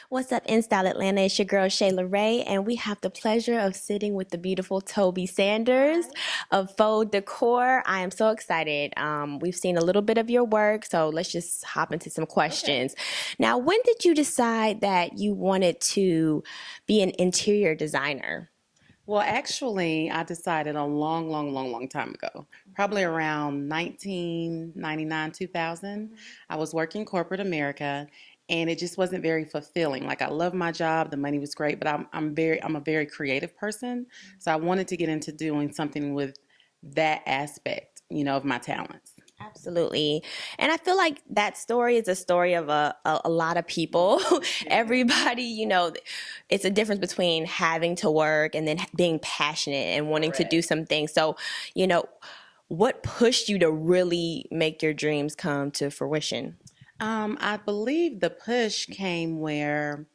What's up, In Style Atlanta? It's your girl Shayla Ray, and we have the pleasure of sitting with the beautiful Tobey Sanders of Faux Decor. I am so excited. We've seen a little bit of your work, so let's just hop into some questions. Now, when did you decide that you wanted to be an interior designer? Well, actually, I decided a long, long, long, long time ago, probably around 1999, 2000. I was working corporate America, and it just wasn't very fulfilling. Like I love my job, the money was great, but I'm a very creative person, so I wanted to get into doing something with that aspect, of my talents. Absolutely. And I feel like that story is a story of a lot of people. Everybody, it's a difference between having to work and then being passionate and wanting to do Correct. something. So, you know, what pushed you to really make your dreams come to fruition? I believe the push came where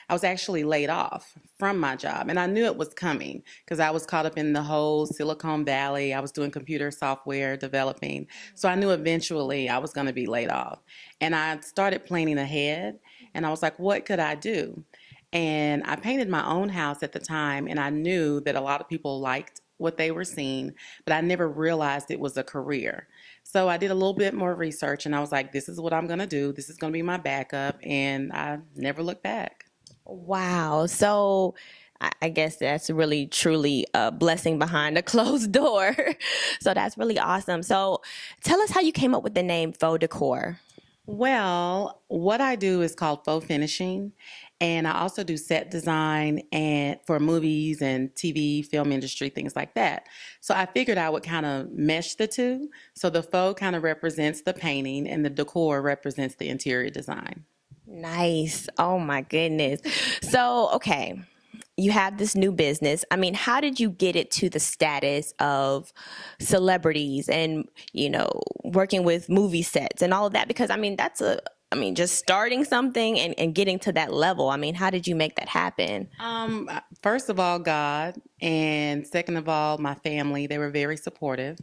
I was actually laid off from my job, and I knew it was coming because I was caught up in the whole Silicon Valley. I was doing computer software developing, so I knew eventually I was going to be laid off. And I started planning ahead, and I was like, what could I do? And I painted my own house at the time, and I knew that a lot of people liked what they were seeing, but I never realized it was a career. So I did a little bit more research, and I was like, this is what I'm going to do. This is going to be my backup, and I never looked back. Wow. So I guess that's really truly a blessing behind a closed door. So that's really awesome. So tell us how you came up with the name Faux Decor. Well, what I do is called faux finishing, and I also do set design and for movies and TV, film industry, things like that. So I figured I would kind of mesh the two. So the faux kind of represents the painting, and the decor represents the interior design. Nice. Oh my goodness. So, okay, you have this new business. I mean, how did you get it to the status of celebrities and, working with movie sets and all of that? Because, I mean, just starting something and getting to that level. I mean, how did you make that happen? First of all, God, and second of all, my family. They were very supportive.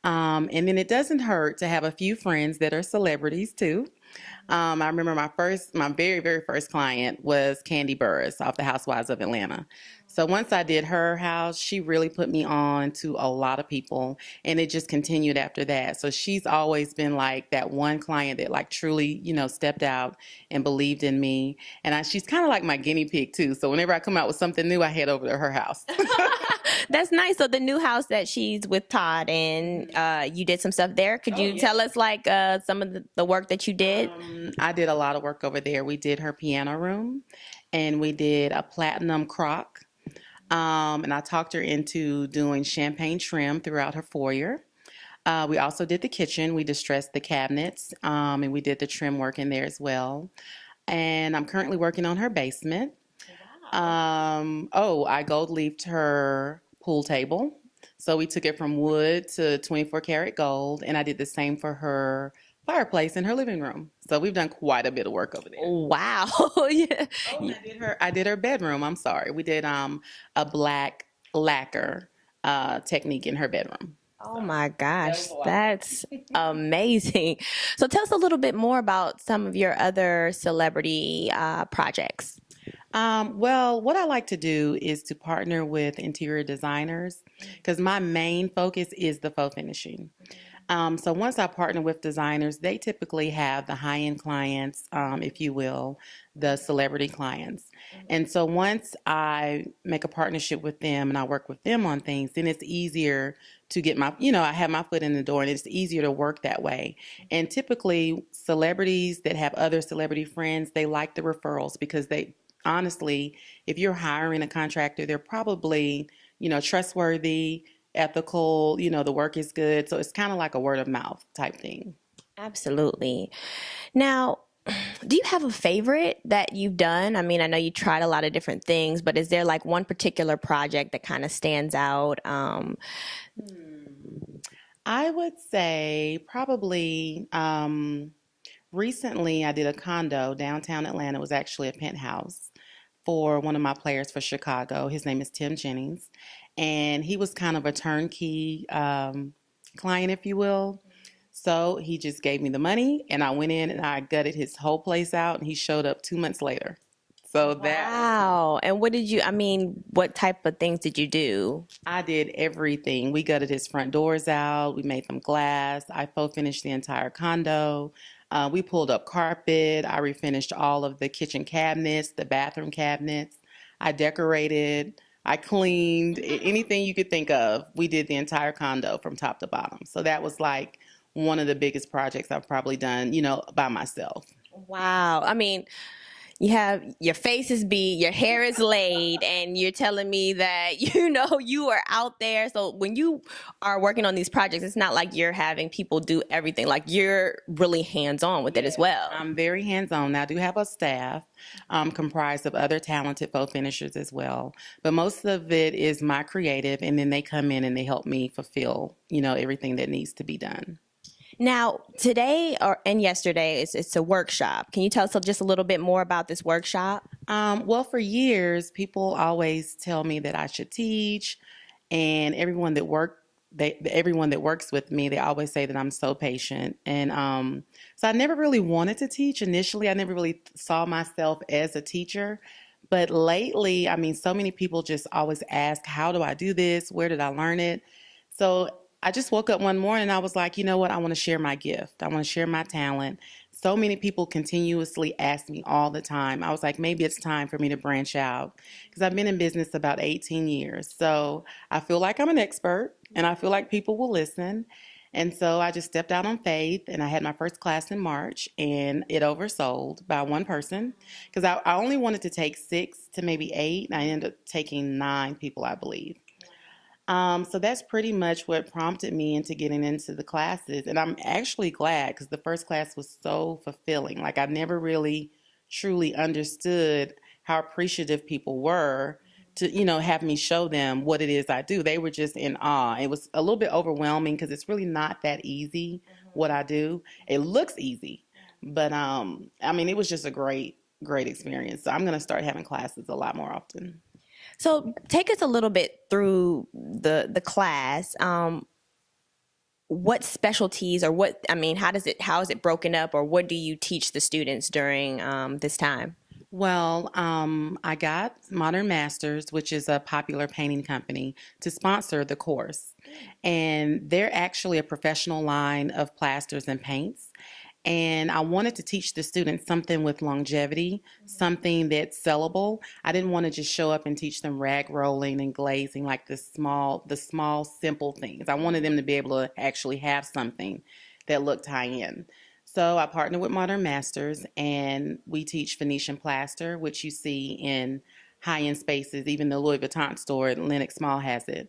And then it doesn't hurt to have a few friends that are celebrities too. I remember my very, very first client was Candy Burris off the Housewives of Atlanta. So once I did her house, she really put me on to a lot of people, and it just continued after that. So she's always been like that one client that like truly, stepped out and believed in me. And she's kind of like my guinea pig too. So whenever I come out with something new, I head over to her house. That's nice. So the new house that she's with Todd and you did some stuff there. Could Oh you yeah. tell us like some of the work that you did? I did a lot of work over there. We did her piano room, and we did a platinum crock. And I talked her into doing champagne trim throughout her foyer. We also did the kitchen. We distressed the cabinets, and we did the trim work in there as well. And I'm currently working on her basement. I gold leafed her pool table. So we took it from wood to 24 karat gold, and I did the same for her fireplace in her living room. So we've done quite a bit of work over there. Wow. Yeah. Oh, and I did her bedroom. I'm sorry. We did a black lacquer technique in her bedroom. Oh So my that gosh, was a lot. that's amazing. So tell us a little bit more about some of your other celebrity projects. Well, what I like to do is to partner with interior designers because my main focus is the faux finishing. So once I partner with designers, they typically have the high-end clients, if you will, the celebrity clients. And so once I make a partnership with them and I work with them on things, then it's easier to get I have my foot in the door and it's easier to work that way. And typically celebrities that have other celebrity friends, they like the referrals because they honestly, if you're hiring a contractor, they're probably, trustworthy, ethical, the work is good. So it's kind of like a word of mouth type thing. Absolutely. Now, do you have a favorite that you've done? I mean, I know you tried a lot of different things, but is there like one particular project that kind of stands out? I would say probably recently I did a condo downtown Atlanta. It was actually a penthouse for one of my players for Chicago. His name is Tim Jennings, and he was kind of a turnkey client, if you will. So he just gave me the money, and I went in and I gutted his whole place out, and he showed up 2 months later. So that Wow. And what type of things did you do? I did everything. We gutted his front doors out. We made them glass. I faux finished the entire condo. We pulled up carpet. I refinished all of the kitchen cabinets, the bathroom cabinets. I decorated. I cleaned anything you could think of. We did the entire condo from top to bottom. So that was like one of the biggest projects I've probably done, by myself. Wow. You have your face is beat, your hair is laid, and you're telling me that you are out there. So when you are working on these projects, it's not like you're having people do everything. Like you're really hands-on with it as well. I'm very hands-on. I do have a staff comprised of other talented faux finishers as well, but most of it is my creative, and then they come in and they help me fulfill, everything that needs to be done. Now, today and yesterday, it's a workshop. Can you tell us just a little bit more about this workshop? Well, for years, people always tell me that I should teach, and everyone that works with me, they always say that I'm so patient. And so I never really wanted to teach initially. I never really saw myself as a teacher. But lately, so many people just always ask, how do I do this? Where did I learn it? So I just woke up one morning and I was like, you know what? I want to share my gift. I want to share my talent. So many people continuously ask me all the time. I was like, maybe it's time for me to branch out because I've been in business about 18 years. So I feel like I'm an expert and I feel like people will listen. And so I just stepped out on faith and I had my first class in March and it oversold by one person because I only wanted to take 6 to maybe 8 and I ended up taking 9 people, I believe. So that's pretty much what prompted me into getting into the classes. And I'm actually glad because the first class was so fulfilling. Like I never really truly understood how appreciative people were to, have me show them what it is I do. They were just in awe. It was a little bit overwhelming because it's really not that easy what I do. It looks easy, but it was just a great, great experience. So I'm going to start having classes a lot more often. So take us a little bit through the class. What specialties or how is it broken up or what do you teach the students during this time? Well, I got Modern Masters, which is a popular painting company, to sponsor the course. And they're actually a professional line of plasters and paints. And I wanted to teach the students something with longevity, something that's sellable. I didn't want to just show up and teach them rag rolling and glazing, like the small, simple things. I wanted them to be able to actually have something that looked high end. So I partnered with Modern Masters and we teach Venetian plaster, which you see in high-end spaces. Even the Louis Vuitton store, Lenox Mall, has it.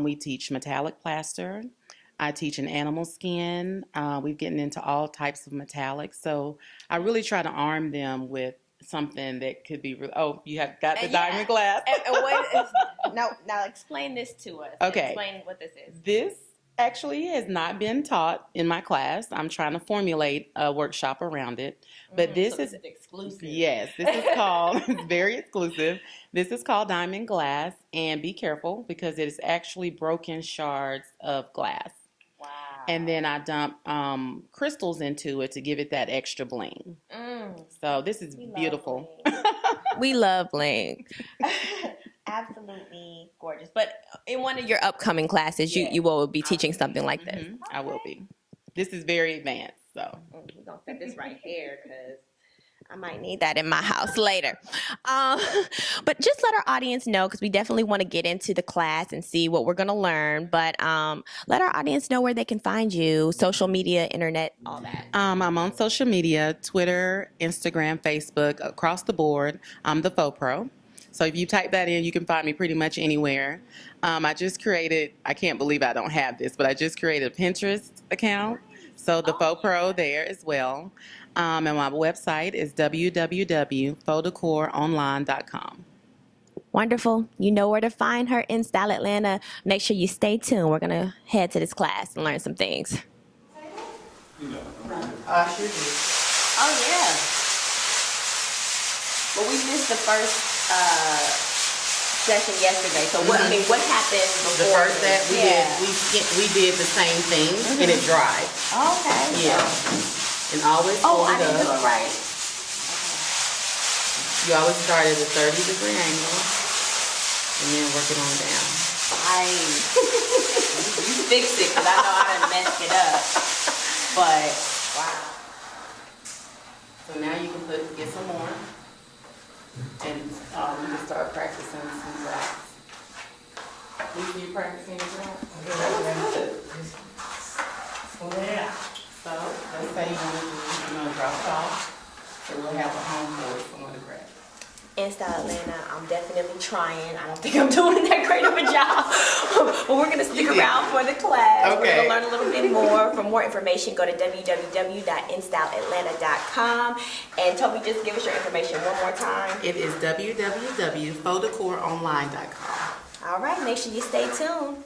We teach metallic plaster. I teach an animal skin. We're getting into all types of metallics. So I really try to arm them with something that could be you have got the diamond glass. Now explain this to us. Okay. Explain what this is. This actually has not been taught in my class. I'm trying to formulate a workshop around it. But this is exclusive. Yes, this is called, it's very exclusive. This is called diamond glass. And be careful because it is actually broken shards of glass. Wow. And then I dump crystals into it to give it that extra bling. So this is beautiful. We love bling. Absolutely gorgeous. But in one of your upcoming classes, you will be teaching something like this. Mm-hmm. I will be. This is very advanced. So we're going to set this right here because I might need that in my house later. But just let our audience know, because we definitely want to get into the class and see what we're going to learn. But let our audience know where they can find you, social media, internet, all that. I'm on social media, Twitter, Instagram, Facebook, across the board. I'm the Faux Pro. So if you type that in, you can find me pretty much anywhere. I just created, I can't believe I don't have this, but I just created a Pinterest account. So the Faux Pro there as well. And my website is www.faudecouronline.com. Wonderful. You know where to find her in Style Atlanta. Make sure you stay tuned. We're going to head to this class and learn some things. Sure do. Oh, yeah. Well, we missed the first session yesterday. So what happened before? The first that we did the same thing and it dried. Okay. Yeah. And always I didn't do it right. You always start at a 30-degree angle and then work it on down. You fix it, because I know I done messed it up. But, wow. So now you can get some more. And you can start practicing some drops. You practicing your drops? Yeah. So let's say you're gonna drop it off. So we'll have a home for someone to grab. Install Atlanta, I'm definitely trying. I don't think I'm doing that great of a job. But we're going to stick around for the class. Okay. We're going to learn a little bit more. For more information, go to www.installlatlanta.com. And Toby, just give us your information one more time. It is www.fauxdecoronline.com. All right, make sure you stay tuned.